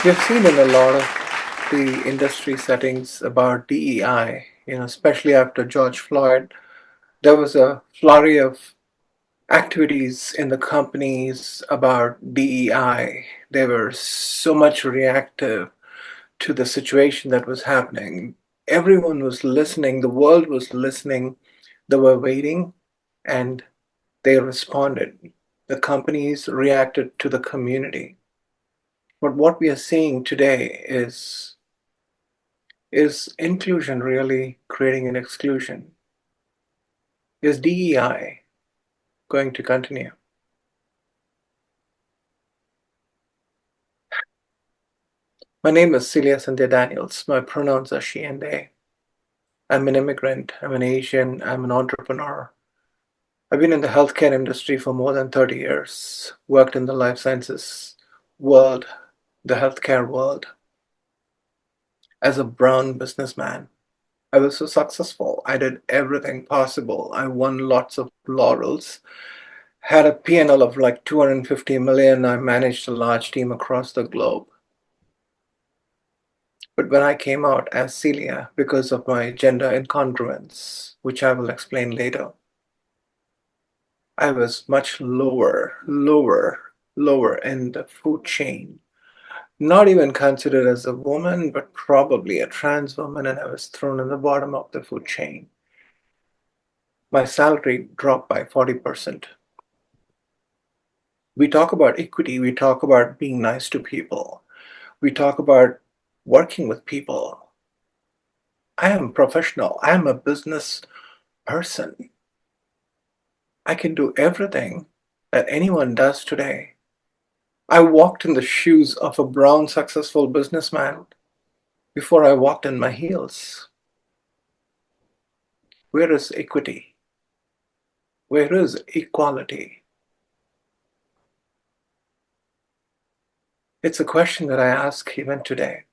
We've seen in a lot of the industry settings about DEI, especially after George Floyd, there was a flurry of activities in the companies about DEI. They were so much reactive to the situation that was happening. Everyone was listening, the world was listening, they were waiting, and they responded. The companies reacted to the community. But what we are seeing today is inclusion really creating an exclusion? Is DEI going to continue? My name is Celia Sandhya Daniels. My pronouns are she and they. I'm an immigrant. I'm an Asian. I'm an entrepreneur. I've been in the healthcare industry for more than 30 years, worked in the life sciences world, the healthcare world, as a brown businessman. I was so successful. I did everything possible. I won lots of laurels, had a P&L of like 250 million. I managed a large team across the globe. But when I came out as Celia, because of my gender incongruence, which I will explain later, I was much lower in the food chain. Not even considered as a woman, but probably a trans woman, and I was thrown in the bottom of the food chain. My salary dropped by 40%. We talk about equity, we talk about being nice to people, we talk about working with people. I am professional, I am a business person. I can do everything that anyone does today. I walked in the shoes of a brown, successful businessman before I walked in my heels. Where is equity? Where is equality? It's a question that I ask even today.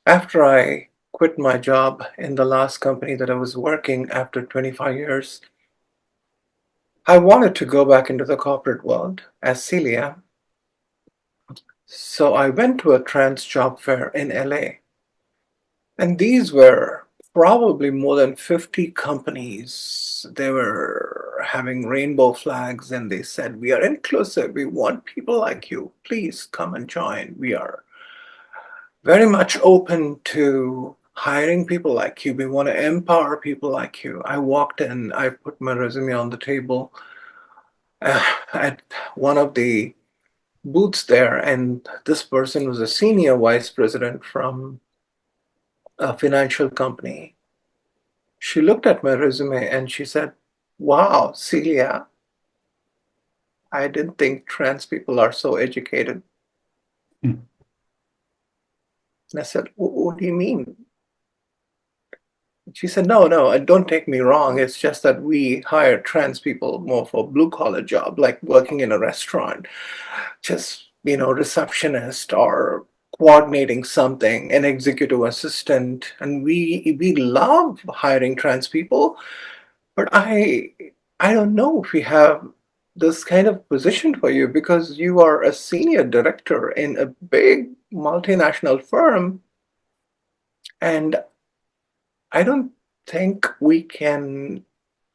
After I quit my job in the last company that I was working after 25 years, I wanted to go back into the corporate world as Celia. So I went to a trans job fair in LA. And these were probably more than 50 companies. They were having rainbow flags and they said, "We are inclusive. We want people like you. Please come and join. We are very much open to hiring people like you. We want to empower people like you." I walked in, I put my resume on the table at one of the booths there, and this person was a senior vice president from a financial company. She looked at my resume and she said, "Wow, Celia, I didn't think trans people are so educated." Mm. And I said, "What do you mean?" She said, "No, don't take me wrong. It's just that we hire trans people more for blue collar job, like working in a restaurant, just, receptionist or coordinating something, an executive assistant. And we love hiring trans people, but I don't know if we have this kind of position for you because you are a senior director in a big multinational firm, and I don't think we can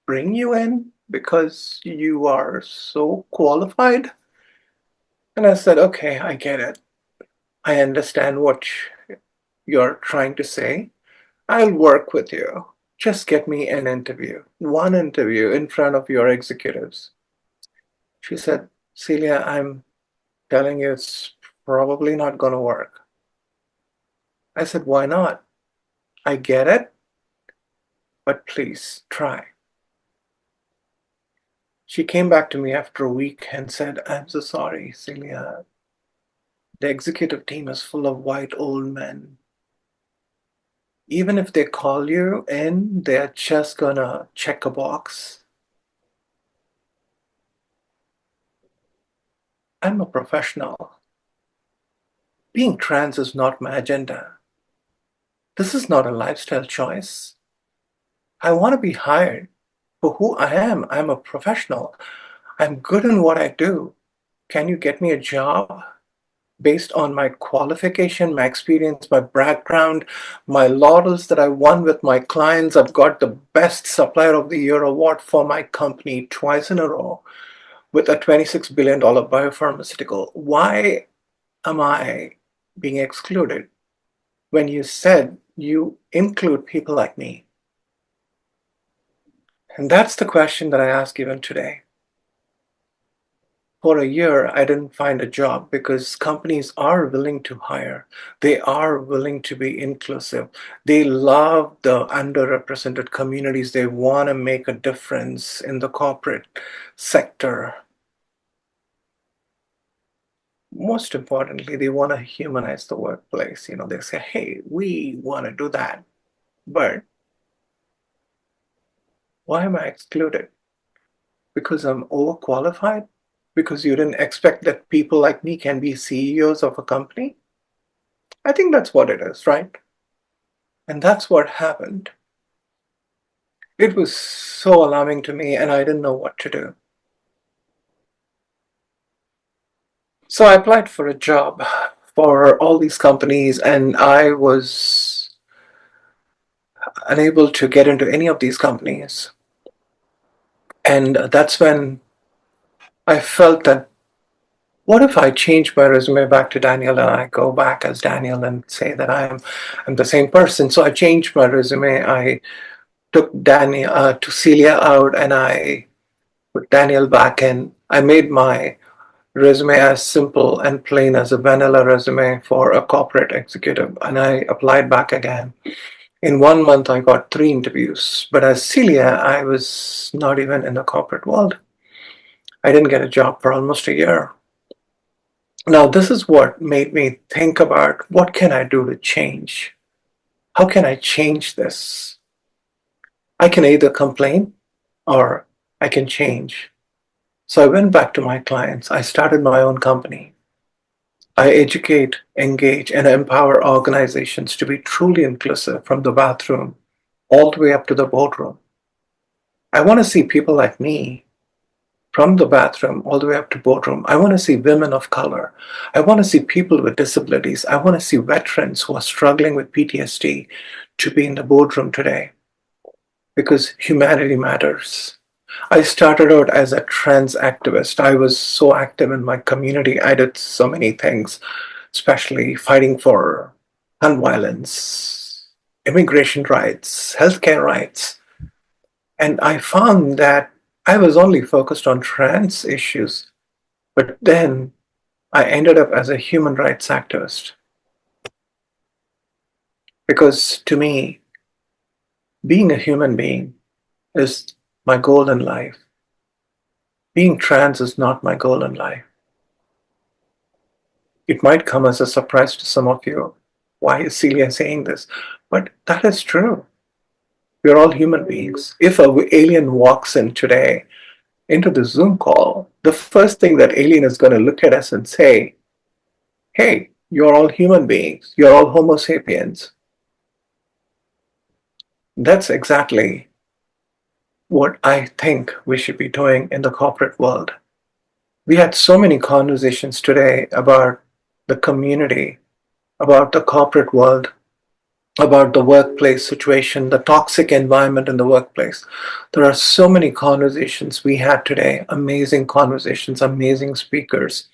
bring you in because you are so qualified." And I said, "Okay, I get it. I understand what you're trying to say. I'll work with you. Just get me an interview, one interview in front of your executives." She said, "Celia, I'm telling you it's probably not going to work." I said, "Why not? I get it, but please try." She came back to me after a week and said, "I'm so sorry, Celia. The executive team is full of white old men. Even if they call you in, they're just gonna check a box." I'm a professional. Being trans is not my agenda. This is not a lifestyle choice. I want to be hired for who I am. I'm a professional. I'm good in what I do. Can you get me a job? based on my qualification, my experience, my background, my laurels that I won with my clients. I've got the Best Supplier of the Year award for my company twice in a row with a $26 billion biopharmaceutical. Why am I being excluded when you said you include people like me? And that's the question that I ask even today. For a year, I didn't find a job because companies are willing to hire. They are willing to be inclusive. They love the underrepresented communities. They want to make a difference in the corporate sector. Most importantly, they want to humanize the workplace. They say, hey, we want to do that. But why am I excluded? Because I'm overqualified? Because you didn't expect that people like me can be CEOs of a company? I think that's what it is, right? And that's what happened. It was so alarming to me, and I didn't know what to do. So I applied for a job for all these companies, and I was unable to get into any of these companies. And that's when I felt that what if I change my resume back to Daniel and I go back as Daniel and say that I'm the same person? So I changed my resume. I took Daniel to Celia out, and I put Daniel back in. I made my resume as simple and plain as a vanilla resume for a corporate executive, and I applied back again. In 1 month, I got 3 interviews, but as Celia, I was not even in the corporate world. I didn't get a job for almost a year. Now, this is what made me think about what can I do to change? How can I change this? I can either complain or I can change. So I went back to my clients. I started my own company. I educate, engage, and empower organizations to be truly inclusive from the bathroom all the way up to the boardroom. I want to see people like me from the bathroom all the way up to boardroom. I want to see women of color. I want to see people with disabilities. I want to see veterans who are struggling with PTSD to be in the boardroom today because humanity matters. I started out as a trans activist. I was so active in my community. I did so many things, especially fighting for gun violence, immigration rights, healthcare rights. And I found that I was only focused on trans issues, but then I ended up as a human rights activist. Because to me, being a human being is my goal in life. Being trans is not my goal in life. It might come as a surprise to some of you. Why is Celia saying this? But that is true. We're all human beings. If an alien walks in today into the Zoom call, the first thing that alien is going to look at us and say, hey, you're all human beings. You're all Homo sapiens. That's exactly what I think we should be doing in the corporate world. We had so many conversations today about the community, about the corporate world, about the workplace situation, the toxic environment in the workplace. There are so many conversations we had today, amazing conversations, amazing speakers.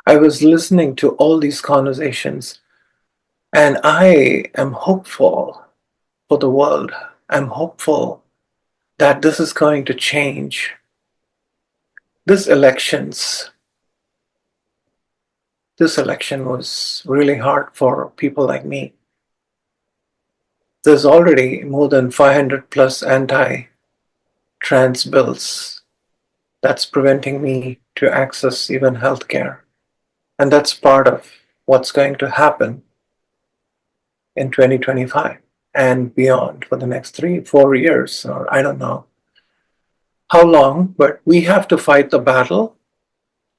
I was listening to all these conversations, and I am hopeful for the world. I'm hopeful that this is going to change. This elections, this election was really hard for people like me. There's already more than 500 plus anti-trans bills that's preventing me to access even healthcare. And that's part of what's going to happen in 2025 and beyond for the next 3-4 years, or I don't know how long, but we have to fight the battle.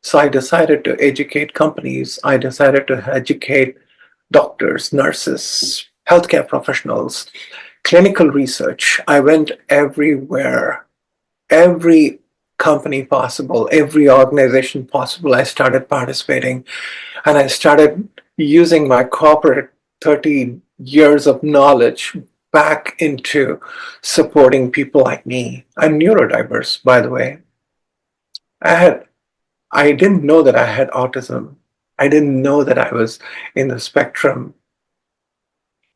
So I decided to educate companies. I decided to educate doctors, nurses, healthcare professionals, clinical research. I went everywhere, every company possible, every organization possible. I started participating, and I started using my corporate 30 years of knowledge back into supporting people like me. I'm neurodiverse, by the way. I had I didn't know that I had autism. I didn't know that I was in the spectrum,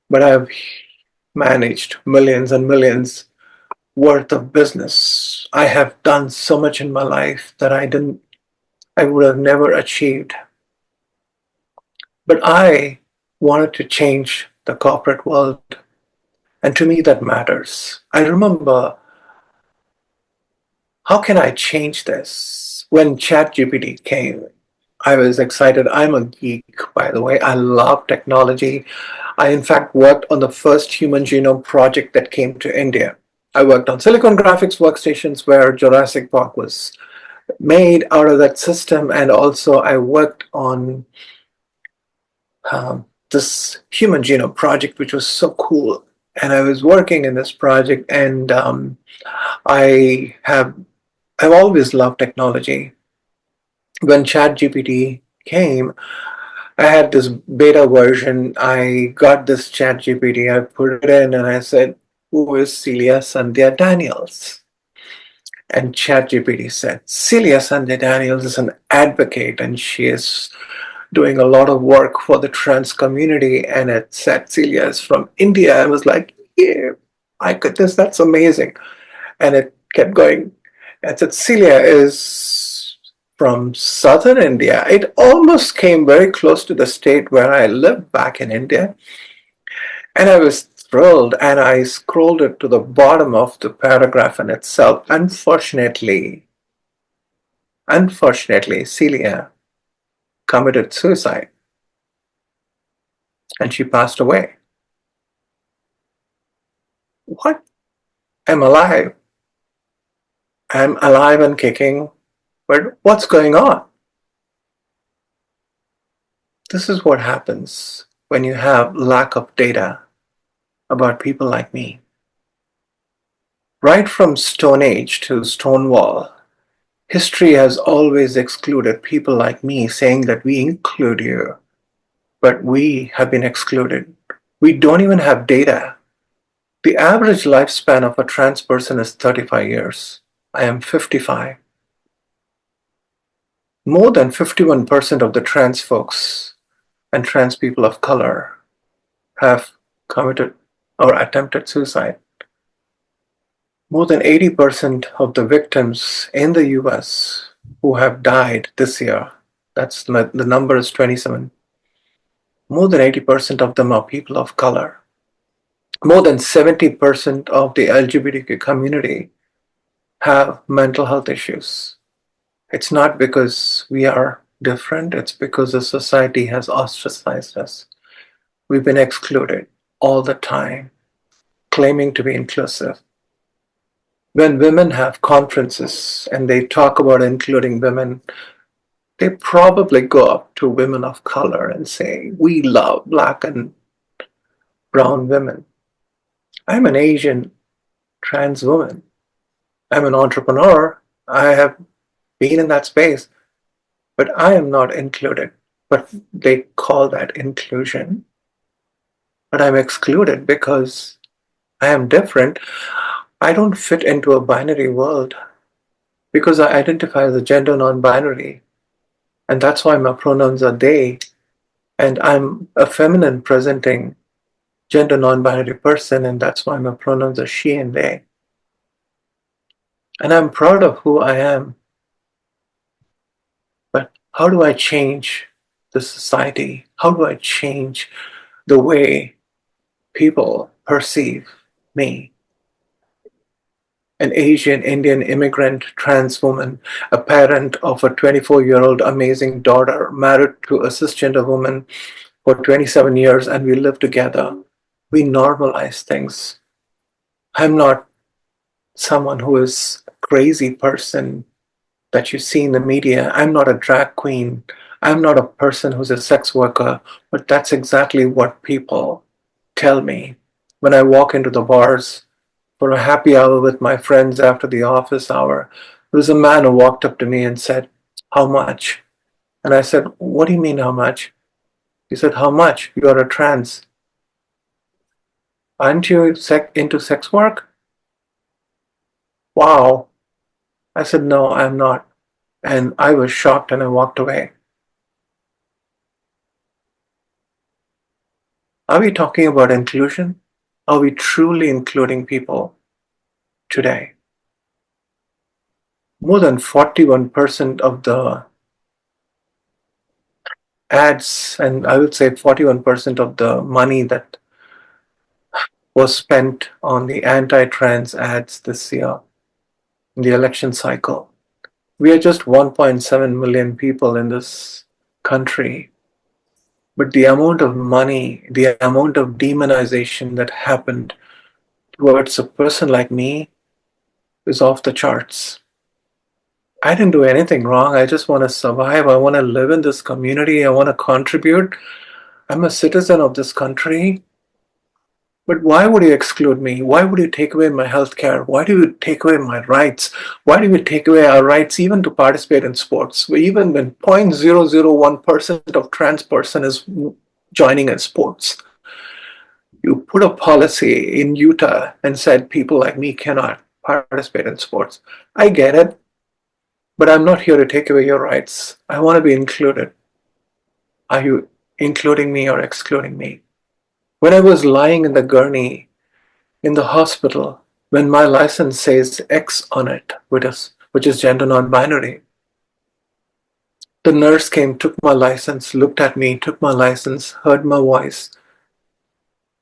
but I've managed millions and millions worth of business. I have done so much in my life that I would have never achieved. But I wanted to change the corporate world, and to me that matters. I remember, how can I change this? When ChatGPT came, I was excited. I'm a geek, by the way. I love technology. I, in fact, worked on the first human genome project that came to India. I worked on silicon graphics workstations where Jurassic Park was made out of that system, and also I worked on this human genome project, which was so cool. And I was working in this project, and I have I've always loved technology. When ChatGPT came, I had this beta version. I got this ChatGPT. I put it in, and I said, "Who is Celia Sandhya Daniels?" And ChatGPT said, "Celia Sandhya Daniels is an advocate, and she is doing a lot of work for the trans community." And it said Celia is from India. I was like, "Yeah, I could this. That's amazing." And it kept going. And said Celia is from southern India. It almost came very close to the state where I lived back in India. And I was thrilled, and I scrolled it to the bottom of the paragraph in itself. Unfortunately, Celia committed suicide, and she passed away. What? I'm alive. I'm alive and kicking. But what's going on? This is what happens when you have lack of data about people like me. Right from Stone Age to Stonewall, history has always excluded people like me, saying that we include you, but we have been excluded. We don't even have data. The average lifespan of a trans person is 35 years. I am 55. More than 51% of the trans folks and trans people of color have committed or attempted suicide. More than 80% of the victims in the US who have died this year, the number is 27. More than 80% of them are people of color. More than 70% of the LGBTQ community have mental health issues. It's not because we are different, it's because the society has ostracized us. We've been excluded all the time, claiming to be inclusive. When women have conferences and they talk about including women, they probably go up to women of color and say, "We love black and brown women." I'm an Asian trans woman. I'm an entrepreneur. I have been in that space, but I am not included. But they call that inclusion. But I'm excluded because I am different. I don't fit into a binary world because I identify as a gender non-binary. And that's why my pronouns are they. And I'm a feminine presenting gender non-binary person, and that's why my pronouns are she and they. And I'm proud of who I am. But how do I change the society? How do I change the way people perceive me? An Asian Indian immigrant trans woman, a parent of a 24-year-old amazing daughter, married to a cisgender woman for 27 years, and we live together. We normalize things. I'm not someone who is a crazy person that you see in the media. I'm not a drag queen. I'm not a person who's a sex worker, but that's exactly what people tell me when I walk into the bars for a happy hour with my friends after the office hour. There was a man who walked up to me and said, "How much?" And I said, "What do you mean, how much?" He said, "How much? You are a trans. Aren't you into sex work?" Wow. I said, "No, I'm not." And I was shocked and I walked away. Are we talking about inclusion? Are we truly including people today? More than 41% of the ads, and I would say 41% of the money that was spent on the anti-trans ads this year in the election cycle. We are just 1.7 million people in this country, but the amount of money, the amount of demonization that happened towards a person like me is off the charts. I didn't do anything wrong. I just want to survive. I want to live in this community. I want to contribute. I'm a citizen of this country. But why would you exclude me? Why would you take away my health care? Why do you take away my rights? Why do you take away our rights even to participate in sports? Even when 0.001% of trans person is joining in sports, you put a policy in Utah and said people like me cannot participate in sports. I get it, but I'm not here to take away your rights. I want to be included. Are you including me or excluding me? When I was lying in the gurney in the hospital, when my license says X on it, which is gender non-binary, the nurse came, took my license, looked at me, took my license, heard my voice,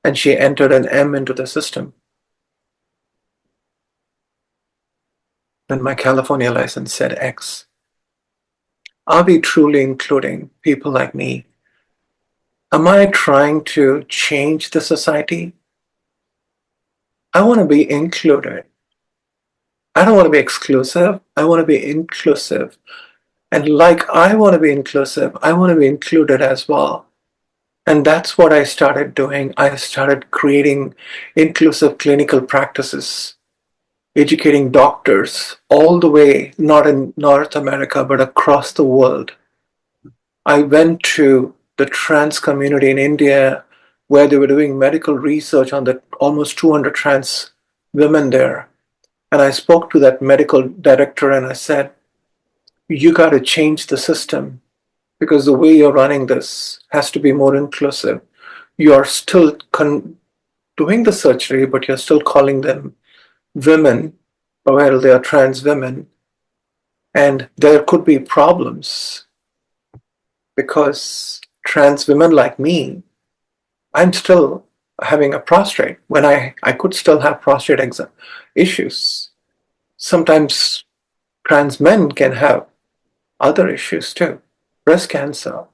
and she entered an M into the system. Then my California license said X. Are we truly including people like me? Am I trying to change the society? I want to be included. I don't want to be exclusive. I want to be inclusive. And like I want to be inclusive, I want to be included as well. And that's what I started doing. I started creating inclusive clinical practices, educating doctors all the way, not in North America, but across the world. I went to the trans community in India where they were doing medical research on the almost 200 trans women there. And I spoke to that medical director and I said, you got to change the system because the way you're running this has to be more inclusive. You are still doing the surgery, but you're still calling them women, while they are trans women. And there could be problems because trans women like me, I'm still having a prostate when I could still have prostate issues. Sometimes trans men can have other issues too, breast cancer.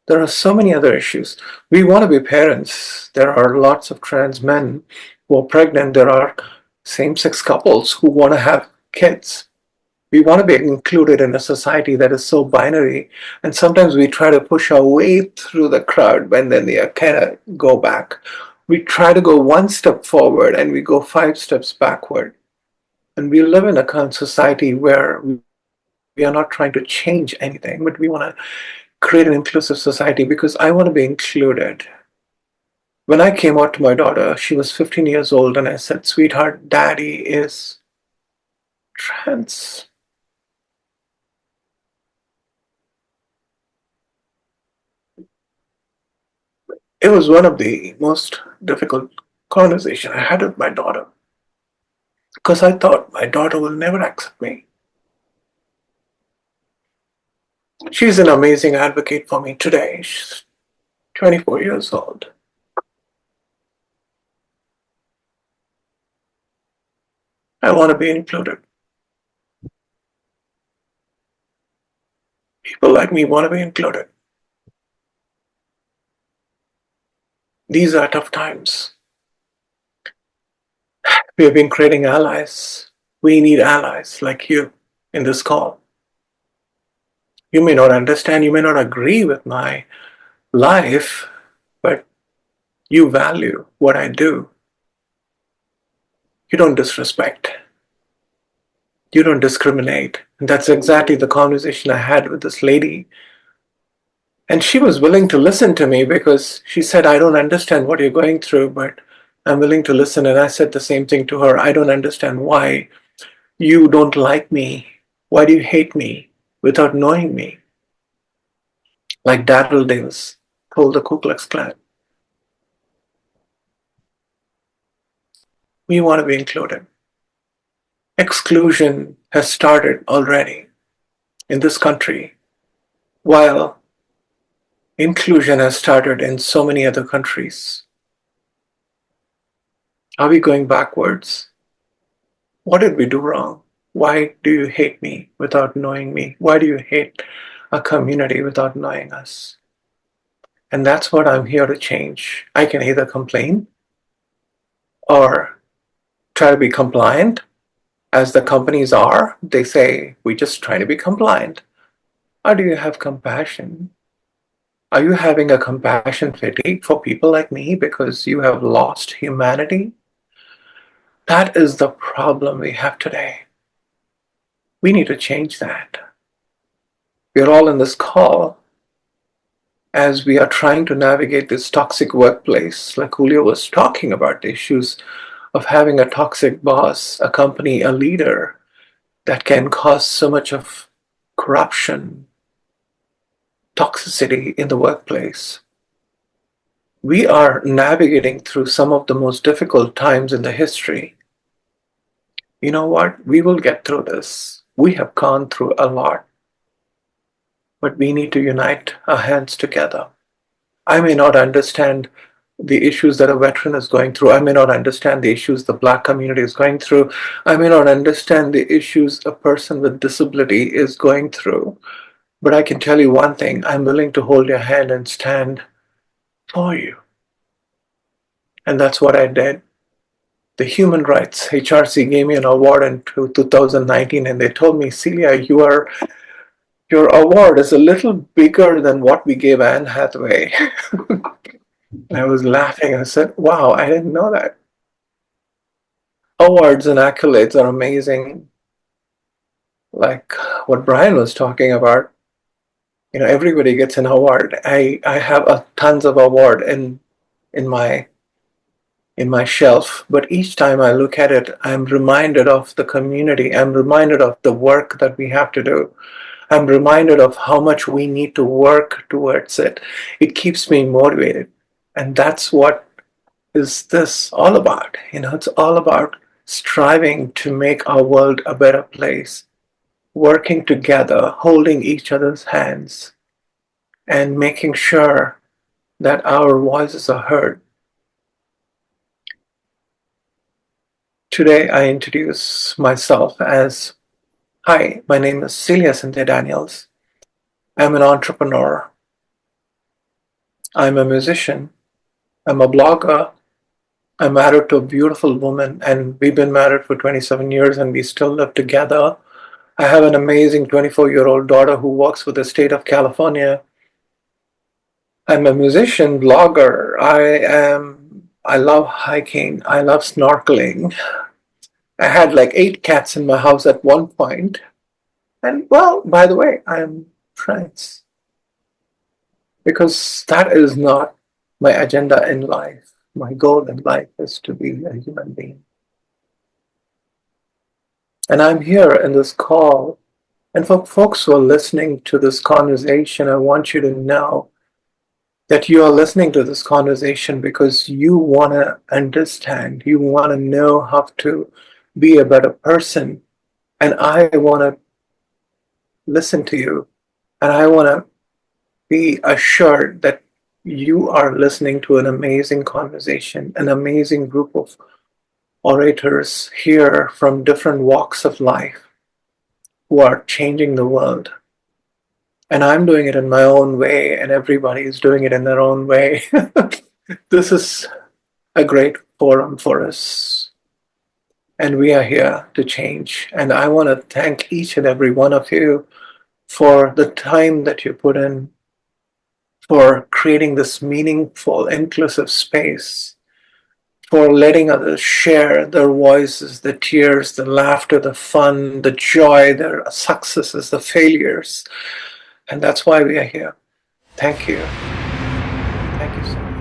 There are so many other issues. We want to be parents. There are lots of trans men who are pregnant. There are same sex couples who want to have kids. We want to be included in a society that is so binary. And sometimes we try to push our way through the crowd when then they kind of go back. We try to go one step forward and we go 5 steps backward. And we live in a society where we are not trying to change anything, but we want to create an inclusive society because I want to be included. When I came out to my daughter, she was 15 years old, and I said, "Sweetheart, daddy is trans." It was one of the most difficult conversations I had with my daughter because I thought my daughter will never accept me. She's an amazing advocate for me today. She's 24 years old. I want to be included. People like me want to be included. These are tough times. We have been creating allies. We need allies like you in this call. You may not understand, you may not agree with my life, but you value what I do. You don't disrespect. You don't discriminate. And that's exactly the conversation I had with this lady. And she was willing to listen to me because she said, I don't understand what you're going through, but I'm willing to listen. And I said the same thing to her. I don't understand why you don't like me. Why do you hate me without knowing me? Like Daryl Davis told the Ku Klux Klan. We want to be included. Exclusion has started already in this country, while inclusion has started in so many other countries. Are we going backwards? What did we do wrong? Why do you hate me without knowing me? Why do you hate a community without knowing us? And that's what I'm here to change. I can either complain or try to be compliant, as the companies are. They say, we just try to be compliant. Or do you have compassion? Are you having a compassion fatigue for people like me because you have lost humanity? That is the problem we have today. We need to change that. We're all in this call as we are trying to navigate this toxic workplace, like Julio was talking about, the issues of having a toxic boss, a company, a leader that can cause so much of corruption, toxicity in the workplace. We are navigating through some of the most difficult times in the history. You know what? We will get through this. We have gone through a lot, but we need to unite our hands together. I may not understand the issues that a veteran is going through. I may not understand the issues the Black community is going through. I may not understand the issues a person with disability is going through. But I can tell you one thing, I'm willing to hold your hand and stand for you. And that's what I did. The Human Rights HRC gave me an award in 2019, and they told me, Celia, your award is a little bigger than what we gave Anne Hathaway. I was laughing. I said, wow, I didn't know that. Awards and accolades are amazing. Like what Brian was talking about, everybody gets an award. I have tons of award in my shelf, but each time I look at it, I'm reminded of the community. I'm reminded of the work that we have to do. I'm reminded of how much we need to work towards it. It keeps me motivated. And that's what is this all about. It's all about striving to make our world a better place, working together, holding each other's hands, and making sure that our voices are heard. Today, I introduce myself as, hi, my name is Celia Sandhya Daniels. I'm an entrepreneur. I'm a musician. I'm a blogger. I'm married to a beautiful woman, and we've been married for 27 years, and we still live together. I have an amazing 24-year-old daughter who works for the state of California. I'm a musician, blogger. I love hiking. I love snorkeling. I had like 8 cats in my house at one point. And well, by the way, I'm trans. Because that is not my agenda in life. My goal in life is to be a human being. And I'm here in this call. And for folks who are listening to this conversation, I want you to know that you are listening to this conversation because you want to understand, you want to know how to be a better person. And I want to listen to you. And I want to be assured that you are listening to an amazing conversation, an amazing group of orators here from different walks of life who are changing the world. And I'm doing it in my own way, and everybody is doing it in their own way. This is a great forum for us. And we are here to change. And I want to thank each and every one of you for the time that you put in for creating this meaningful, inclusive space for letting others share their voices, the tears, the laughter, the fun, the joy, their successes, the failures. And that's why we are here. Thank you. Thank you so much.